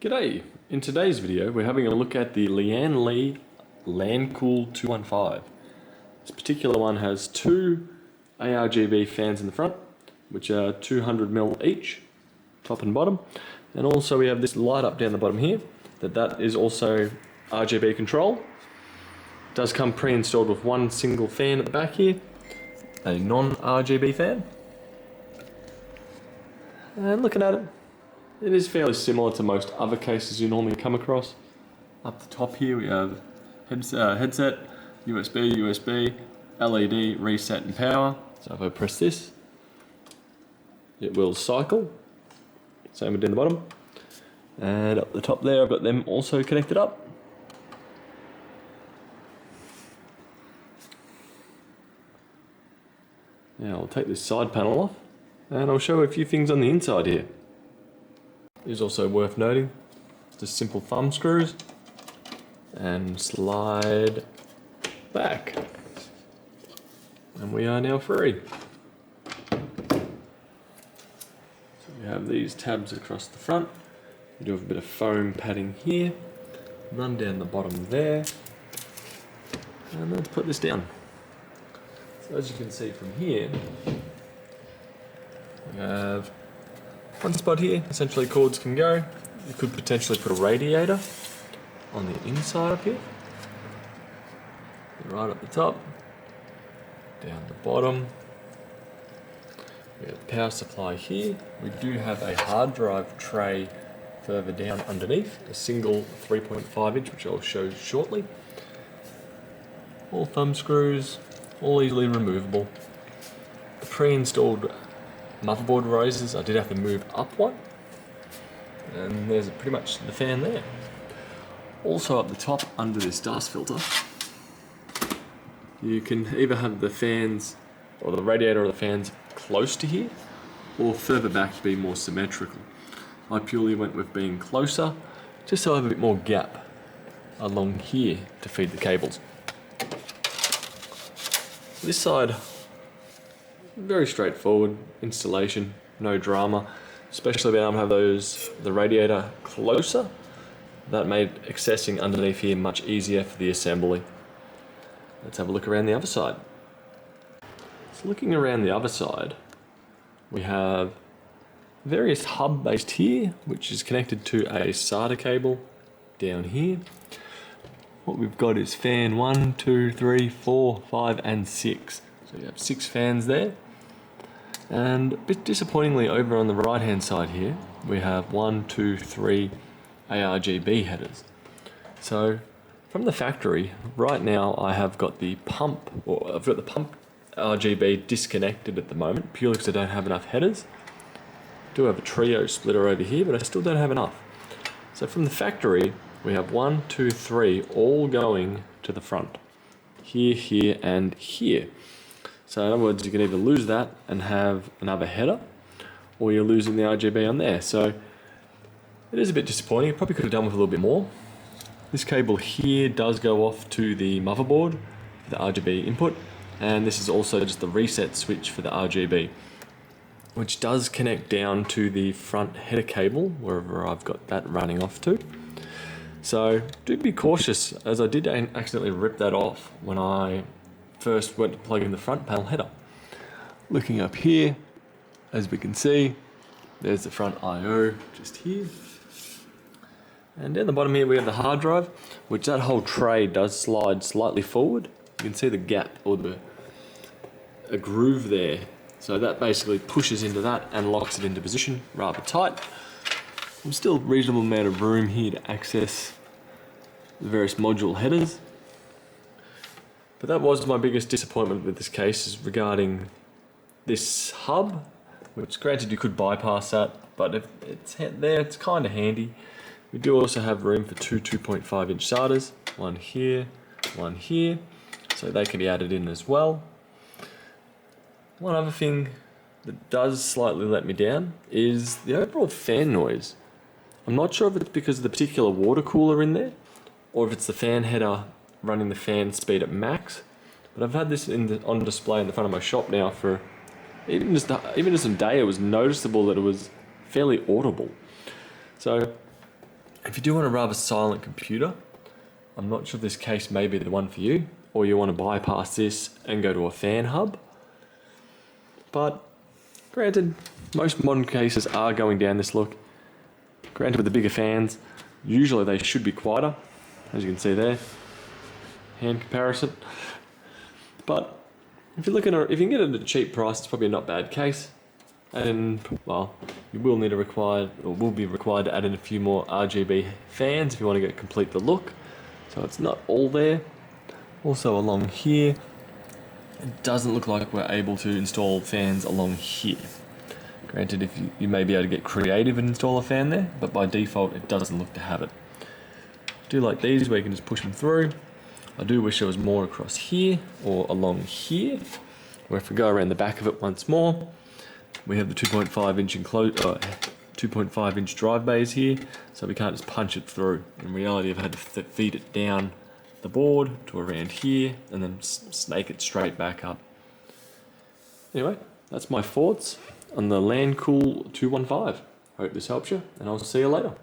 G'day! In today's video we're having a look at the Lian Li Lancool 215. This particular one has two ARGB fans in the front, which are 200mm each, top and bottom. And also we have this light up down the bottom here, that is also RGB control. It does come pre-installed with one single fan at the back here, a non-RGB fan. And looking at it, it is fairly similar to most other cases you normally come across. Up the top here we have headset, USB, LED, reset and power. So if I press this, it will cycle. Same with down the bottom. And up the top there I've got them also connected up. Now I'll take this side panel off and I'll show you a few things on the inside here. It is also worth noting, just simple thumb screws and slide back. And we are now free. So we have these tabs across the front. We do have a bit of foam padding here, run down the bottom there, and let's put this down. So as you can see from here, we have one spot here, essentially cords can go. You could potentially put a radiator on the inside up here. Right up the top, down the bottom. We have the power supply here. We do have a hard drive tray further down underneath, a single 3.5 inch, which I'll show shortly. All thumb screws, all easily removable. The pre-installed motherboard risers, I did have to move up one, and there's pretty much the fan there. Also up the top, under this dust filter, you can either have the fans, or the radiator or the fans close to here, or further back to be more symmetrical. I purely went with being closer, just so I have a bit more gap along here to feed the cables. This side, very straightforward installation, no drama, especially being able to have the radiator closer. That made accessing underneath here much easier for the assembly. Let's have a look around the other side. So looking around the other side, we have various hub based here, which is connected to a SATA cable down here. What we've got is fan 1, 2, 3, 4, 5 and 6. So you have 6 fans there. And a bit disappointingly over on the right hand side here, we have 1, 2, 3 ARGB headers. So from the factory, right now I have got the pump, or I've got the pump RGB disconnected at the moment, purely because I don't have enough headers. I do have a trio splitter over here, but I still don't have enough. So from the factory, we have 1, 2, 3 all going to the front. Here, here and here. So in other words, you can either lose that and have another header, or you're losing the RGB on there. So it is a bit disappointing. You probably could have done with a little bit more. This cable here does go off to the motherboard for the RGB input, and this is also just the reset switch for the RGB, which does connect down to the front header cable, wherever I've got that running off to. So do be cautious, as I did accidentally rip that off when I first went to plug in the front panel header. Looking up here, as we can see, there's the front I/O just here. And down the bottom here we have the hard drive, which that whole tray does slide slightly forward. You can see the gap, or a groove there. So that basically pushes into that and locks it into position rather tight. There's still a reasonable amount of room here to access the various module headers. But that was my biggest disappointment with this case, is regarding this hub, which granted you could bypass that, but if it's there, it's kind of handy. We do also have room for two 2.5 inch SATAs, one here, so they can be added in as well. One other thing that does slightly let me down is the overall fan noise. I'm not sure if it's because of the particular water cooler in there, or if it's the fan header running the fan speed at max, but I've had this on display in the front of my shop now for even just a day. It was noticeable that it was fairly audible. So If you do want a rather silent computer, I'm not sure if this case may be the one for you, or you want to bypass this and go to a fan hub. But granted, most modern cases are going down this look. Granted, with the bigger fans, usually they should be quieter, as you can see there. Hand comparison. But if you're looking at, if you can get it at a cheap price, it's probably a not bad case. And well, you will need will be required to add in a few more RGB fans if you want to complete the look. So it's not all there. Also along here, it doesn't look like we're able to install fans along here. Granted, if you may be able to get creative and install a fan there, but by default it doesn't look to have it. I do like these where you can just push them through. I do wish there was more across here or along here, where if we go around the back of it once more, we have the 2.5 inch 2.5 inch drive bays here, so we can't just punch it through. In reality, I've had to feed it down the board to around here and then snake it straight back up. Anyway, that's my thoughts on the Lancool 215. Hope this helps you, and I'll see you later.